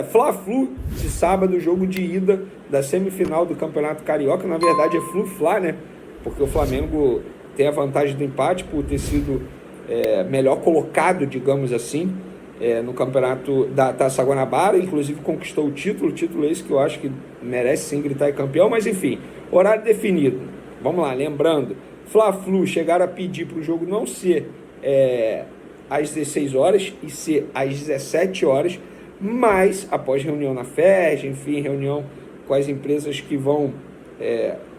galera, Fla-Flu de sábado, jogo de ida da semifinal do Campeonato Carioca. Na verdade é Flu-Fla, né? Porque o Flamengo tem a vantagem do empate por ter sido melhor colocado, digamos assim, no campeonato da Taça Guanabara. Inclusive conquistou o título esse que eu acho que merece sim gritar campeão. Mas enfim, horário definido. Vamos lá, lembrando, Fla-Flu chegaram a pedir para o jogo não ser às 16 horas e ser às 17 horas, mas após reunião na FERJ, enfim, reunião com as empresas que vão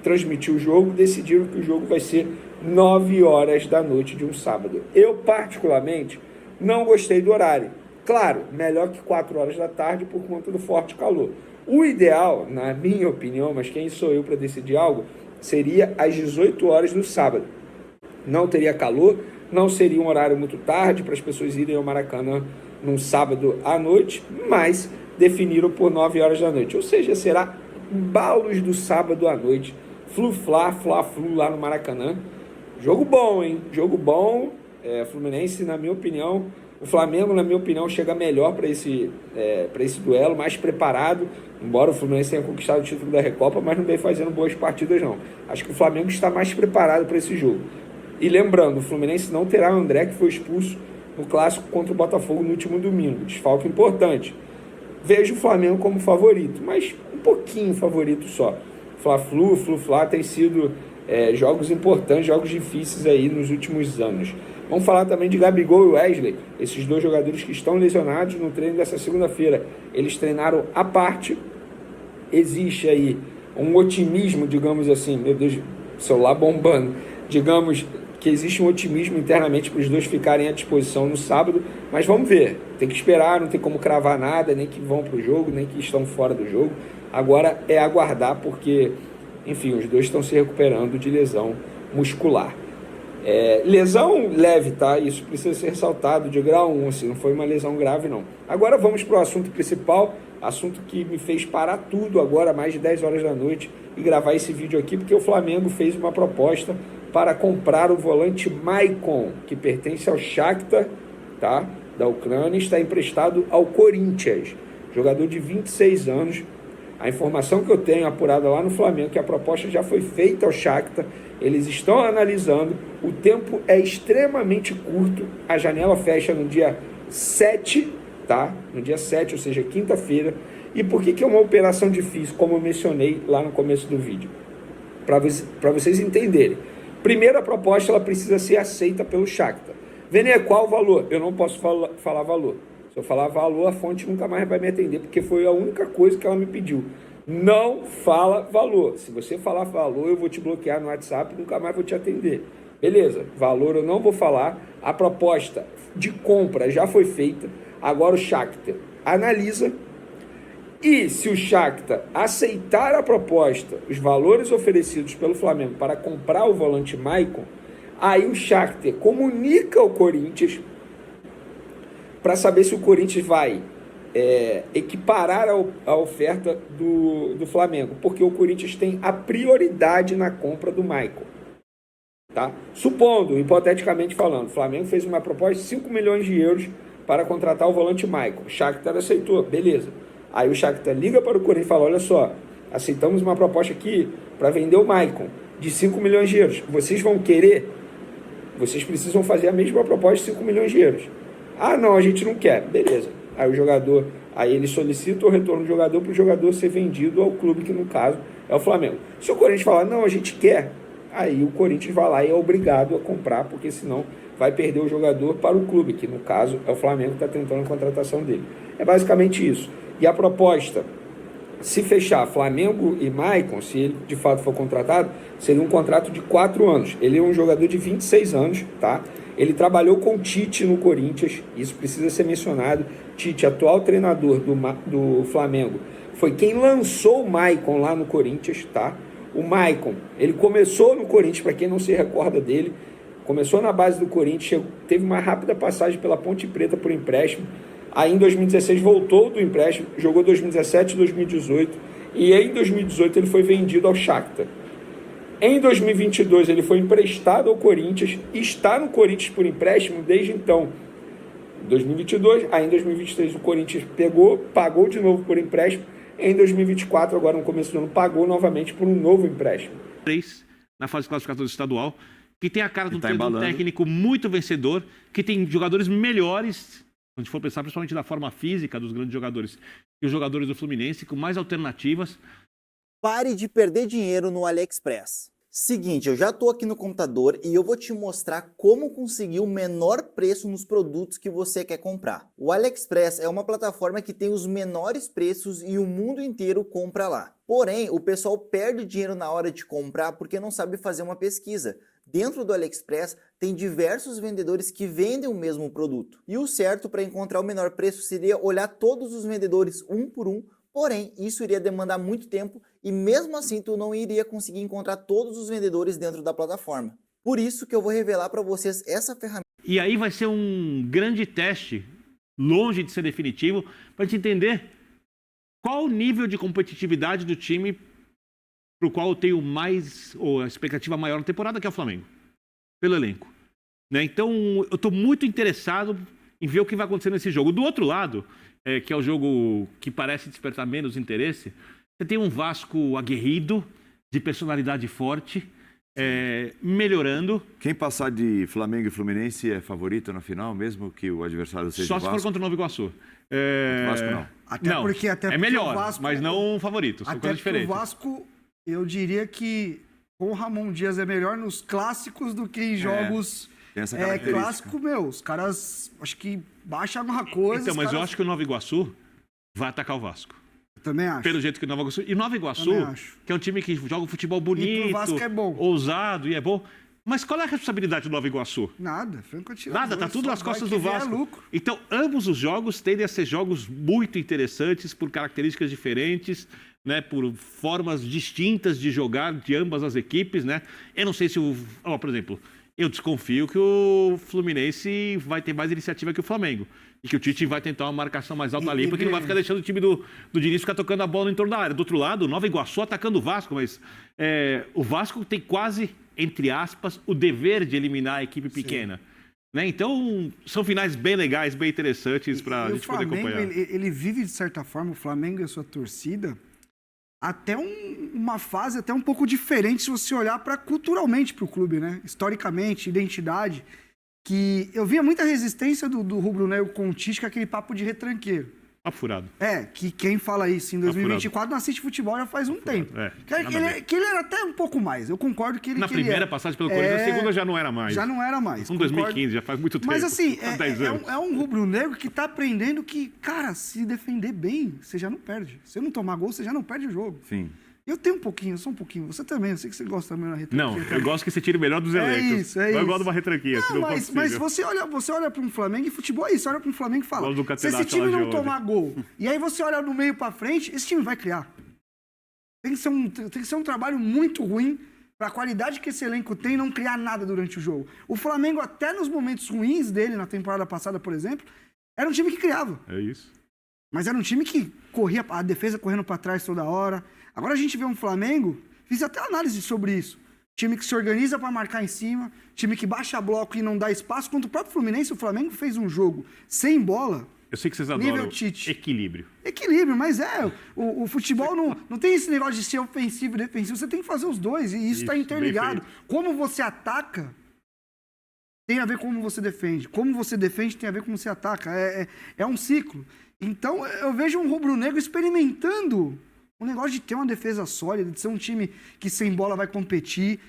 transmitir o jogo, decidiram que o jogo vai ser 9 horas da noite de um sábado. Eu, particularmente, não gostei do horário. Claro, melhor que 4 horas da tarde por conta do forte calor. O ideal, na minha opinião, mas quem sou eu para decidir algo, seria às 18 horas do sábado. Não teria calor, não seria um horário muito tarde para as pessoas irem ao Maracanã num sábado à noite, mas definiram por 9 horas da noite. Ou seja, será embalos do sábado à noite, Flu-Fla, Fla-Flu lá no Maracanã. Jogo bom, hein? Jogo bom. Fluminense, na minha opinião, o Flamengo, na minha opinião, chega melhor para esse duelo, mais preparado, embora o Fluminense tenha conquistado o título da Recopa, mas não vem fazendo boas partidas, não. Acho que o Flamengo está mais preparado para esse jogo. E lembrando, o Fluminense não terá o André, que foi expulso no clássico contra o Botafogo no último domingo. Desfalque importante. Vejo o Flamengo como favorito, mas um pouquinho favorito só. Fla-Flu, Flu-Fla tem sido jogos importantes, jogos difíceis aí nos últimos anos. Vamos falar também de Gabigol e Wesley, esses dois jogadores que estão lesionados no treino dessa segunda-feira. Eles treinaram à parte. Existe aí um otimismo, digamos assim, meu Deus, celular bombando, digamos que existe um otimismo internamente para os dois ficarem à disposição no sábado, mas vamos ver, tem que esperar, não tem como cravar nada, nem que vão para o jogo, nem que estão fora do jogo. Agora é aguardar, porque, enfim, os dois estão se recuperando de lesão muscular. Lesão leve, tá? Isso precisa ser ressaltado, de grau 1, assim, não foi uma lesão grave, não. Agora vamos para o assunto principal, assunto que me fez parar tudo agora, mais de 10 horas da noite, e gravar esse vídeo aqui, porque o Flamengo fez uma proposta para comprar o volante Maicon, que pertence ao Shakhtar, tá? Da Ucrânia, está emprestado ao Corinthians, jogador de 26 anos. A informação que eu tenho apurada lá no Flamengo, que a proposta já foi feita ao Shakhtar, eles estão analisando, o tempo é extremamente curto, a janela fecha no dia 7, tá? No dia 7, ou seja, quinta-feira. E por que é uma operação difícil, como eu mencionei lá no começo do vídeo? Para vocês entenderem. Primeiro, a proposta ela precisa ser aceita pelo Shakhtar. Vene, qual o valor? Eu não posso falar valor. Se eu falar valor, a fonte nunca mais vai me atender, porque foi a única coisa que ela me pediu. Não fala valor. Se você falar valor, eu vou te bloquear no WhatsApp e nunca mais vou te atender. Beleza, valor eu não vou falar. A proposta de compra já foi feita. Agora o Shakhtar analisa. E se o Shakhtar aceitar a proposta, os valores oferecidos pelo Flamengo para comprar o volante Maicon, aí o Shakhtar comunica ao Corinthians para saber se o Corinthians vai equiparar a oferta do Flamengo, porque o Corinthians tem a prioridade na compra do Maicon. Tá? Supondo, hipoteticamente falando, o Flamengo fez uma proposta de 5 milhões de euros para contratar o volante Maicon. O Shakhtar aceitou, beleza. Aí o Shakhtar liga para o Corinthians e fala, olha só, aceitamos uma proposta aqui para vender o Maicon de 5 milhões de euros. Vocês vão querer? Vocês precisam fazer a mesma proposta de 5 milhões de euros. Ah, não, a gente não quer. Beleza. Aí ele solicita o retorno do jogador para o jogador ser vendido ao clube, que no caso é o Flamengo. Se o Corinthians falar, não, a gente quer, aí o Corinthians vai lá e é obrigado a comprar, porque senão vai perder o jogador para o clube, que no caso é o Flamengo que está tentando a contratação dele. É basicamente isso. E a proposta, se fechar Flamengo e Maicon, se ele de fato for contratado, seria um contrato de 4 anos. Ele é um jogador de 26 anos, tá? Ele trabalhou com o Tite no Corinthians, isso precisa ser mencionado. Tite, atual treinador do Flamengo, foi quem lançou o Maicon lá no Corinthians, tá? O Maicon, ele começou no Corinthians, para quem não se recorda dele, começou na base do Corinthians, teve uma rápida passagem pela Ponte Preta por empréstimo. Aí em 2016 voltou do empréstimo, jogou 2017 e 2018, e em 2018 ele foi vendido ao Shakhtar. Em 2022 ele foi emprestado ao Corinthians, está no Corinthians por empréstimo desde então. em 2022, aí em 2023 o Corinthians pagou de novo por empréstimo, em 2024, agora no começo do ano, pagou novamente por um novo empréstimo. 3 na fase de classificação estadual, que tem a cara de Tá um técnico muito vencedor, que tem jogadores melhores, se a gente for pensar principalmente da forma física dos grandes jogadores, e os jogadores do Fluminense, com mais alternativas. Pare de perder dinheiro no AliExpress. Seguinte, eu já tô aqui no computador e eu vou te mostrar como conseguir o menor preço nos produtos que você quer comprar. O AliExpress é uma plataforma que tem os menores preços e o mundo inteiro compra lá. Porém, o pessoal perde dinheiro na hora de comprar porque não sabe fazer uma pesquisa. Dentro do AliExpress tem diversos vendedores que vendem o mesmo produto. E o certo para encontrar o menor preço seria olhar todos os vendedores um por um. Porém, isso iria demandar muito tempo e mesmo assim tu não iria conseguir encontrar todos os vendedores dentro da plataforma. Por isso que eu vou revelar para vocês essa ferramenta. E aí vai ser um grande teste, longe de ser definitivo, para a gente entender qual o nível de competitividade do time para o qual eu tenho mais, ou a expectativa maior na temporada, que é o Flamengo, pelo elenco. Né? Então, eu estou muito interessado em ver o que vai acontecer nesse jogo. Do outro lado, que é o jogo que parece despertar menos interesse, você tem um Vasco aguerrido, de personalidade forte, melhorando. Quem passar de Flamengo e Fluminense é favorito na final, mesmo que o adversário seja Só o se Vasco? for contra o Nova Iguaçu. O Vasco não. Até melhor, o Vasco, mas não favorito. São coisas diferentes. O Vasco, eu diria que com o Ramon Dias é melhor nos clássicos do que em jogos... Tem essa característica. Clássico, os caras acho que baixam alguma coisa. Então, mas eu acho que o Nova Iguaçu vai atacar o Vasco. Eu também acho. Pelo jeito que o Nova Iguaçu... E Nova Iguaçu, que é um time que joga um futebol bonito, e pro Vasco é bom. Ousado e é bom. Mas qual é a responsabilidade do Nova Iguaçu? Nada, franco atirador. Nada, tá tudo nas costas do Vasco. Então, ambos os jogos tendem a ser jogos muito interessantes, por características diferentes, né, por formas distintas de jogar de ambas as equipes, né? Eu não sei se por exemplo, eu desconfio que o Fluminense vai ter mais iniciativa que o Flamengo. E que o Tite vai tentar uma marcação mais alta ali, porque não vai ficar deixando o time do Diniz ficar tocando a bola em torno da área. Do outro lado, o Nova Iguaçu atacando o Vasco, mas o Vasco tem quase, entre aspas, o dever de eliminar a equipe pequena. Né? Então, são finais bem legais, bem interessantes para a gente poder acompanhar. Ele vive, de certa forma, o Flamengo e a sua torcida, até uma fase até um pouco diferente se você olhar culturalmente para o clube, né? Historicamente, identidade, que eu via muita resistência do rubro-negro com o Tite, com aquele papo de retranqueiro. Papo furado. Que quem fala isso em 2024 não assiste futebol já faz um tempo. Que ele era até um pouco mais, eu concordo que ele... Na primeira passagem pelo Corinthians, a segunda já não era mais. Já não era mais. Em 2015, já faz muito tempo. Mas assim, é um rubro-negro que tá aprendendo que, cara, se defender bem, você já não perde. Se não tomar gol, você já não perde o jogo. Sim. Eu tenho um pouquinho, só um pouquinho. Você também, eu sei que você gosta também da retranquinha. Não, eu gosto que você tire o melhor dos elencos. Eu gosto de uma retranquinha, mas você olha para um Flamengo, e futebol é isso, olha para um Flamengo e fala, se esse time não tomar gol, e aí você olha no meio para frente, esse time vai criar. Tem que ser um trabalho muito ruim para a qualidade que esse elenco tem não criar nada durante o jogo. O Flamengo, até nos momentos ruins dele, na temporada passada, por exemplo, era um time que criava. É isso. Mas era um time que corria, a defesa correndo para trás toda hora. Agora a gente vê um Flamengo, fiz até análise sobre isso. Time que se organiza para marcar em cima, time que baixa bloco e não dá espaço. Contra o próprio Fluminense, o Flamengo fez um jogo sem bola. Eu sei que vocês adoram equilíbrio. Equilíbrio, mas o futebol não tem esse negócio de ser ofensivo e defensivo. Você tem que fazer os dois e isso está interligado. Como você ataca tem a ver com como você defende. Como você defende tem a ver com como você ataca. É um ciclo. Então, eu vejo um rubro-negro experimentando o negócio de ter uma defesa sólida, de ser um time que sem bola vai competir.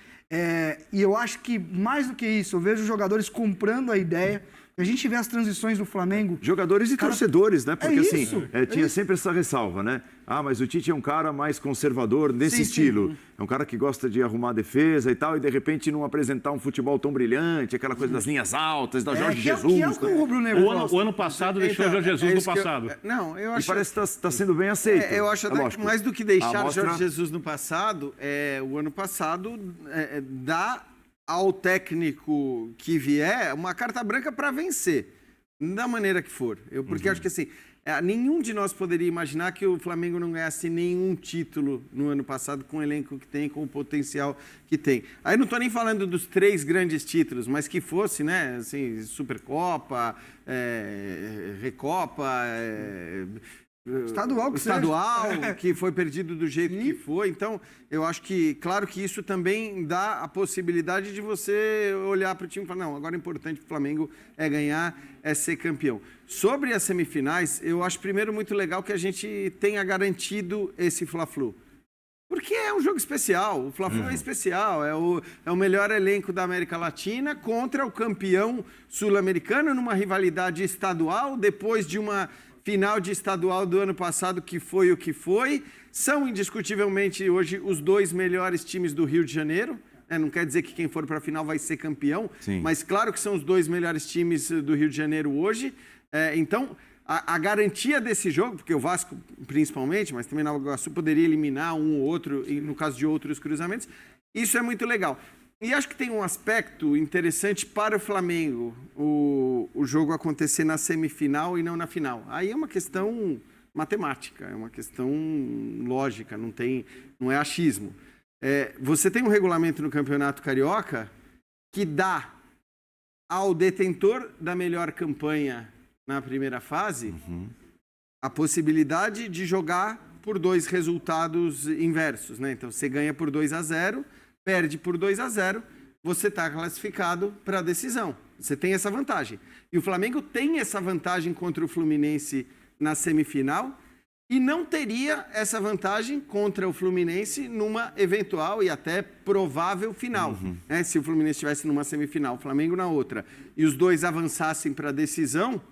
E eu acho que, mais do que isso, eu vejo jogadores comprando a ideia. A gente vê as transições do Flamengo. Jogadores e torcedores, né? Porque tinha isso. sempre essa ressalva, né? Mas o Tite é um cara mais conservador nesse estilo. Sim. É um cara que gosta de arrumar a defesa e tal, e de repente não apresentar um futebol tão brilhante, aquela coisa das linhas altas, da Jorge Jesus. O ano passado deixou o Jorge Jesus no passado. Eu acho. E parece que está sendo bem aceito. Eu acho até que mais do que deixar o Jorge Jesus no passado, o ano passado dá ao técnico que vier uma carta branca para vencer, da maneira que for. Porque acho que assim, Nenhum de nós poderia imaginar que o Flamengo não ganhasse nenhum título no ano passado com o elenco que tem, com o potencial que tem. Aí não estou nem falando dos 3 grandes títulos, mas que fosse, né, assim, Supercopa, Recopa, estadual, que foi perdido do jeito que foi. Então, eu acho que, claro que isso também dá a possibilidade de você olhar para o time e falar, não, agora o importante para o Flamengo é ganhar, é ser campeão. Sobre as semifinais, eu acho primeiro muito legal que a gente tenha garantido esse Fla-Flu. Porque é um jogo especial, o Fla-Flu é especial, é o melhor elenco da América Latina contra o campeão sul-americano numa rivalidade estadual, depois de uma final de estadual do ano passado, que foi o que foi. São indiscutivelmente hoje os 2 melhores times do Rio de Janeiro. Não quer dizer que quem for para a final vai ser campeão, mas claro que são os 2 melhores times do Rio de Janeiro hoje. Então, a garantia desse jogo, porque o Vasco principalmente, mas também o Nova Iguaçu poderia eliminar um ou outro, no caso de outros cruzamentos, isso é muito legal. E acho que tem um aspecto interessante para o Flamengo, o jogo acontecer na semifinal e não na final. Aí é uma questão matemática, é uma questão lógica, não é achismo. Você tem um regulamento no Campeonato Carioca que dá ao detentor da melhor campanha na primeira fase a possibilidade de jogar por 2 resultados inversos, né? Então, você ganha por 2-0, perde por 2-0, você está classificado para a decisão. Você tem essa vantagem. E o Flamengo tem essa vantagem contra o Fluminense na semifinal e não teria essa vantagem contra o Fluminense numa eventual e até provável final. Né? Se o Fluminense estivesse numa semifinal, o Flamengo na outra, e os 2 avançassem para a decisão,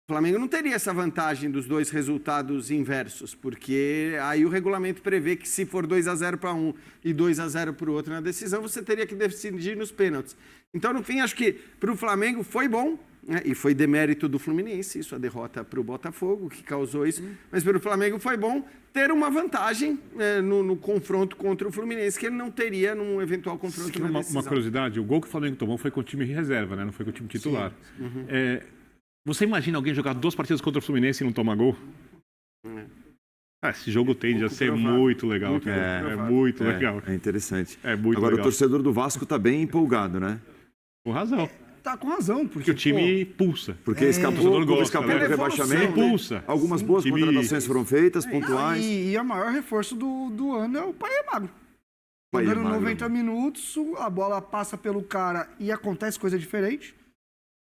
o Flamengo não teria essa vantagem dos 2 resultados inversos, porque aí o regulamento prevê que se for 2-0 para um e 2-0 para o outro na decisão, você teria que decidir nos pênaltis. Então, no fim, acho que para o Flamengo foi bom, né? E foi demérito do Fluminense, isso, a derrota para o Botafogo, que causou isso, mas para o Flamengo foi bom ter uma vantagem no confronto contra o Fluminense, que ele não teria num eventual confronto na decisão. Uma curiosidade, o gol que o Flamengo tomou foi com o time reserva, né? Não foi com o time titular. Você imagina alguém jogar 2 partidas contra o Fluminense e não tomar gol? Esse jogo tende a ser muito legal. Muito legal. É interessante. Muito Agora, legal. o torcedor do Vasco está bem empolgado, né? Com razão. Tá com razão. Porque o time pulsa. Porque escapou do rebaixamento. Pulsa. Algumas boas contratações foram feitas, pontuais. E o maior reforço do ano é o Paiemagno. Jogando 90 minutos, a bola passa pelo cara e acontece coisa diferente.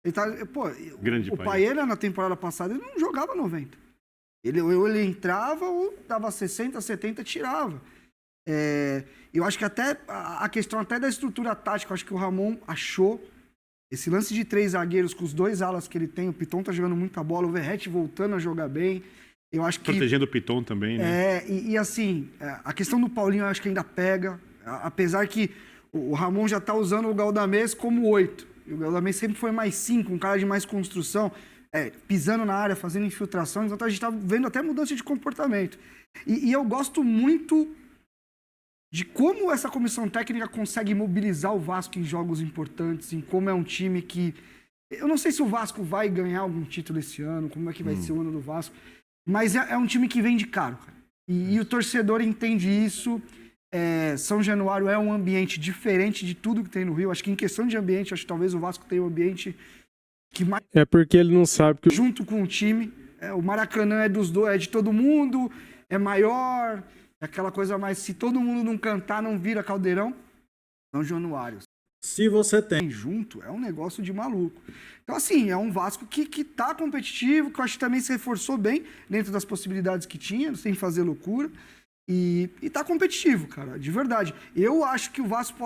Ele tá, o Paella, na temporada passada, ele não jogava 90. Ele entrava ou dava 60, 70, tirava. Eu acho que até a questão até da estrutura tática, eu acho que o Ramon achou esse lance de 3 zagueiros com os 2 alas que ele tem. O Piton tá jogando muita bola, o Verratti voltando a jogar bem. Eu acho que protegendo o Piton também, né? Assim, a questão do Paulinho eu acho que ainda pega, apesar que o Ramon já tá usando o Galdamés como 8. E o Galdamés sempre foi mais 5, um cara de mais construção, pisando na área, fazendo infiltração. Então a gente tá vendo até mudança de comportamento. E eu gosto muito de como essa comissão técnica consegue mobilizar o Vasco em jogos importantes, em como é um time que... Eu não sei se o Vasco vai ganhar algum título esse ano, como é que vai ser o ano do Vasco, mas é um time que vende caro, cara. E o torcedor entende isso. São Januário é um ambiente diferente de tudo que tem no Rio. Acho que em questão de ambiente, acho que talvez o Vasco tenha um ambiente que mais... É porque ele não sabe que... Junto com o time. O Maracanã é dos dois, é de todo mundo, é maior, é aquela coisa mais... Se todo mundo não cantar, não vira caldeirão. São Januário. Se você tem junto, é um negócio de maluco. Então, assim, é um Vasco que tá competitivo, que eu acho que também se reforçou bem dentro das possibilidades que tinha, sem fazer loucura. E tá competitivo, cara, de verdade. Eu acho que o Vasco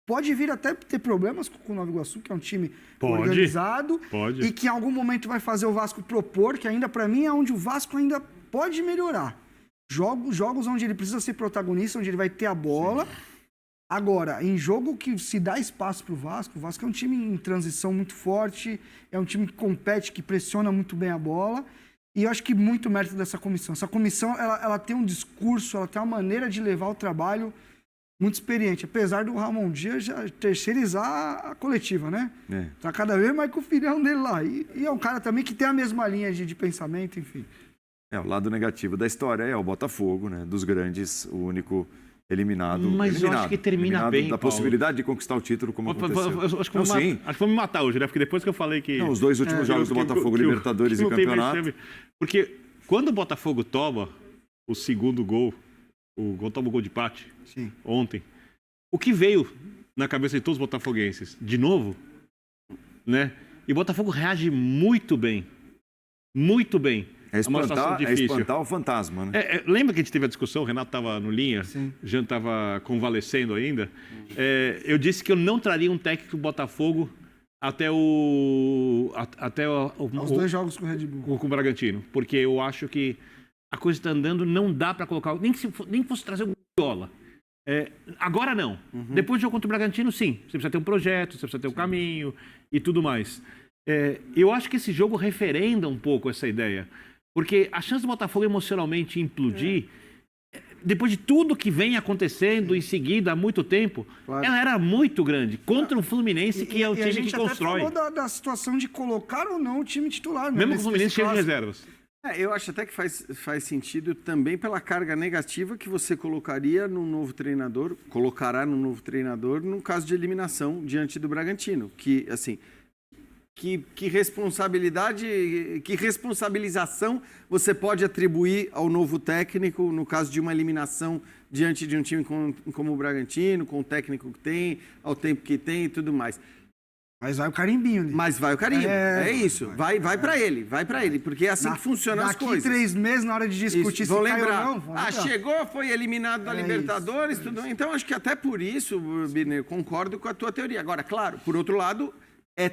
pode vir até ter problemas com o Nova Iguaçu, que é um time organizado. E que em algum momento vai fazer o Vasco propor, que ainda pra mim é onde o Vasco ainda pode melhorar. Jogos onde ele precisa ser protagonista, onde ele vai ter a bola. Sim. Agora, em jogo que se dá espaço pro Vasco, o Vasco é um time em transição muito forte, é um time que compete, que pressiona muito bem a bola. E eu acho que muito mérito dessa comissão. Essa comissão, ela tem um discurso, ela tem uma maneira de levar o trabalho muito experiente, apesar do Ramon Dias já terceirizar a coletiva, né? Tá cada vez mais com o filhão dele lá. E é um cara também que tem a mesma linha de pensamento, enfim. O lado negativo da história é o Botafogo, né? Dos grandes, o único eliminado. Mas eu acho que termina bem, da Paulo. possibilidade de conquistar o título, como aconteceu. Acho que vou me matar hoje, né? Porque depois que eu falei que... Não, os dois últimos jogos do Botafogo, Libertadores e não tem Campeonato. vexame. Porque quando o Botafogo toma o segundo gol, toma o gol de empate, ontem, o que veio na cabeça de todos os botafoguenses? De novo, né? E o Botafogo reage muito bem. Muito bem. É espantar o fantasma, né? Lembra que a gente teve a discussão, o Renato estava no linha, Jean estava convalescendo ainda. Eu disse que eu não traria um técnico do Botafogo até os 2 jogos com o Red Bull. Com o Bragantino, porque eu acho que a coisa está andando, não dá para colocar, nem que fosse trazer o Guardiola. Agora não. Depois do jogo contra o Bragantino, sim. Você precisa ter um projeto, você precisa ter um caminho e tudo mais. Eu acho que esse jogo referenda um pouco essa ideia. Porque a chance do Botafogo emocionalmente implodir, depois de tudo que vem acontecendo em seguida há muito tempo, ela era muito grande. Contra o Fluminense, que é o time que constrói. A gente até falou da situação de colocar ou não o time titular. Mesmo com o Fluminense cheio de reservas. Eu acho até que faz sentido também pela carga negativa que você colocará no novo treinador no caso de eliminação diante do Bragantino. Que, assim... Que responsabilização você pode atribuir ao novo técnico no caso de uma eliminação diante de um time como o Bragantino, com o técnico que tem, ao tempo que tem e tudo mais. Mas vai o carimbinho. Né? Mas vai o carimbo, é isso. Vai para ele, porque é assim que funcionam as coisas. Daqui 3 meses, na hora de discutir isso, se caiu ou não... chegou, foi eliminado da Libertadores, tudo. Então, acho que até por isso, Birner, concordo com a tua teoria. Agora, claro, por outro lado... É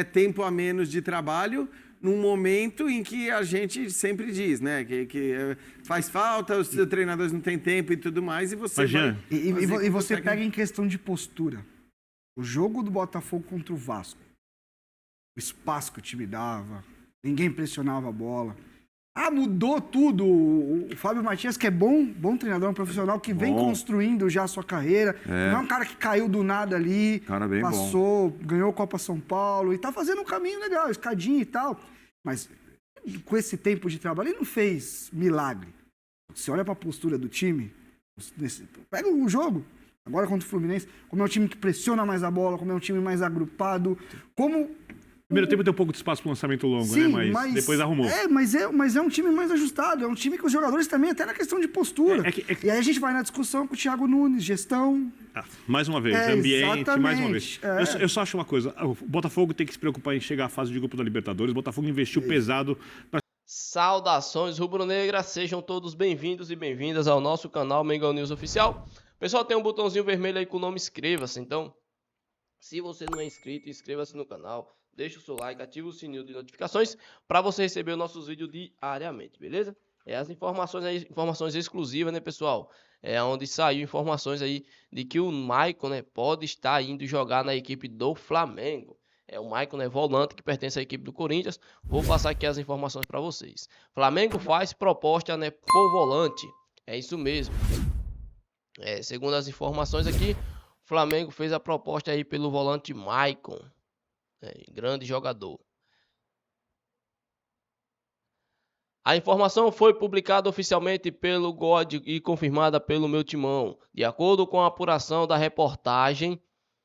tempo a menos de trabalho num momento em que a gente sempre diz, né? Que faz falta, os treinadores não têm tempo e tudo mais, e você E você pega em questão de postura. O jogo do Botafogo contra o Vasco. O espaço que o time dava, ninguém pressionava a bola. Mudou tudo. O Fábio Matias, que é bom treinador, um profissional que vem construindo já a sua carreira. Não é um cara que caiu do nada ali, cara bem passou, ganhou a Copa São Paulo e tá fazendo um caminho legal, escadinha e tal. Mas com esse tempo de trabalho, ele não fez milagre. Você olha pra postura do time, pega o jogo, agora contra o Fluminense, como é um time que pressiona mais a bola, como é um time mais agrupado, como... Primeiro tempo tem um pouco de espaço para um lançamento longo, sim, né? Mas depois arrumou. Mas é um time mais ajustado. É um time que os jogadores também, até na questão de postura. E aí a gente vai na discussão com o Thiago Nunes, gestão. Mais uma vez, ambiente, exatamente. Mais uma vez. Eu só acho uma coisa. O Botafogo tem que se preocupar em chegar à fase de grupo da Libertadores. O Botafogo investiu pesado para... Saudações rubro-negras, sejam todos bem-vindos e bem-vindas ao nosso canal Mengão News Oficial. Pessoal, tem um botãozinho vermelho aí com o nome inscreva-se. Então, se você não é inscrito, inscreva-se no canal. Deixa o seu like, ativa o sininho de notificações para você receber os nossos vídeos diariamente, beleza? As informações exclusivas, né, pessoal? Onde saiu informações aí de que o Maicon, né, pode estar indo jogar na equipe do Flamengo. O Maicon, né, volante que pertence à equipe do Corinthians. Vou passar aqui as informações para vocês. Flamengo faz proposta, né, por volante. É isso mesmo. Segundo as informações aqui, o Flamengo fez a proposta aí pelo volante Maicon. Grande jogador. A informação foi publicada oficialmente pelo God e confirmada pelo meu timão. De acordo com a apuração da reportagem,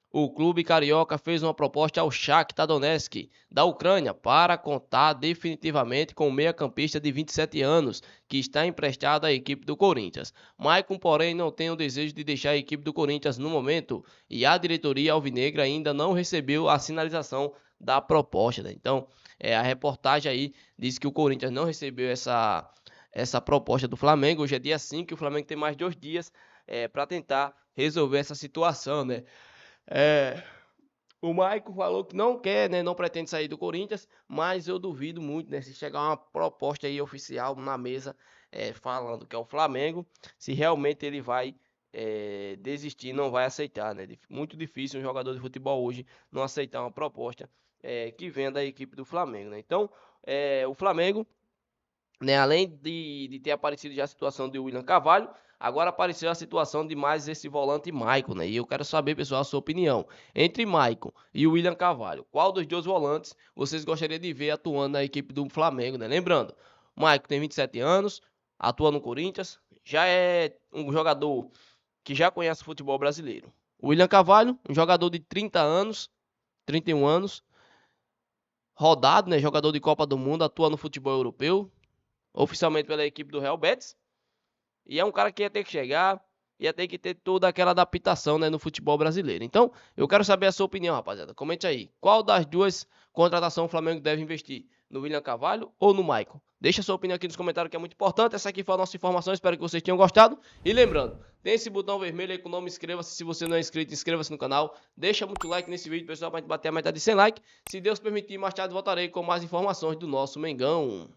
o clube carioca fez uma proposta ao Shakhtar Donetsk da Ucrânia para contar definitivamente com o meia-campista de 27 anos que está emprestado à equipe do Corinthians. Maicon, porém, não tem o desejo de deixar a equipe do Corinthians no momento e a diretoria alvinegra ainda não recebeu a sinalização da proposta, né? Então, a reportagem aí diz que o Corinthians não recebeu essa proposta do Flamengo. Hoje é dia 5 e o Flamengo tem mais 2 dias para tentar resolver essa situação, né? O Maicon falou que não quer, né, não pretende sair do Corinthians, mas eu duvido muito, né, se chegar uma proposta aí oficial na mesa falando que é o Flamengo, se realmente ele vai desistir, não vai aceitar, né? Muito difícil um jogador de futebol hoje não aceitar uma proposta que venha da equipe do Flamengo, né? Então, o Flamengo né? Além de ter aparecido já a situação de William Carvalho, agora apareceu a situação de mais esse volante Maicon, né? E eu quero saber, pessoal, a sua opinião. Entre Maicon e o William Carvalho, qual dos dois volantes vocês gostariam de ver atuando na equipe do Flamengo, né? Lembrando, Maicon tem 27 anos, atua no Corinthians, já é um jogador que já conhece o futebol brasileiro. O William Carvalho, um jogador de 30 anos, 31 anos, rodado, né? Jogador de Copa do Mundo, atua no futebol europeu, oficialmente pela equipe do Real Betis. E é um cara que ia ter que chegar, ia ter que ter toda aquela adaptação, né, no futebol brasileiro. Então, eu quero saber a sua opinião, rapaziada. Comente aí. Qual das duas contratações o Flamengo deve investir? No William Carvalho ou no Maicon? Deixa a sua opinião aqui nos comentários, que é muito importante. Essa aqui foi a nossa informação. Espero que vocês tenham gostado. E lembrando, tem esse botão vermelho aí com o nome inscreva-se. Se você não é inscrito, inscreva-se no canal. Deixa muito like nesse vídeo, pessoal, para a gente bater a meta de 100 likes. Se Deus permitir, mais tarde voltarei com mais informações do nosso Mengão.